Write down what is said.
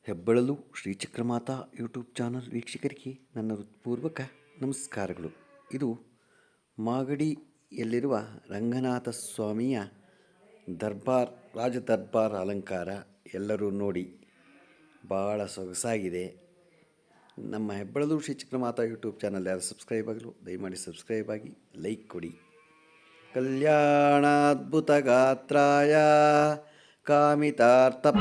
ಹೆಬ್ಬಳಲು Shri Chakramata YouTube channel ವೀಕ್ಷಕರಿಗೆ ನನ್ನ ಹೃತ್ಪೂರ್ವಕ ನಮಸ್ಕಾರಗಳು. ಇದು ಮಾಗಡಿಯಲ್ಲಿರುವ ರಂಗನಾಥ ಸ್ವಾಮಿಯ ರಾಜ ದರ್ಬಾರ್ ಅಲಂಕಾರ. ಎಲ್ಲರೂ ನೋಡಿ, ಭಾಳ ಸೊಗಸಾಗಿದೆ. ನಮ್ಮ ಹೆಬ್ಬಳಲು ಶ್ರೀ ಚಕ್ರಮಾತಾ ಯೂಟ್ಯೂಬ್ ಚಾನಲ್ ಯಾರು ಸಬ್ಸ್ಕ್ರೈಬ್ ಆಗಲು ದಯಮಾಡಿ ಸಬ್ಸ್ಕ್ರೈಬ್ ಆಗಿ, ಲೈಕ್ ಕೊಡಿ. ಕಲ್ಯಾಣಾದ್ಭುತ ಗಾತ್ರಾಯ ಕಾಮಿತಾರ್ಥಪ್ರದಾಯಿನೇ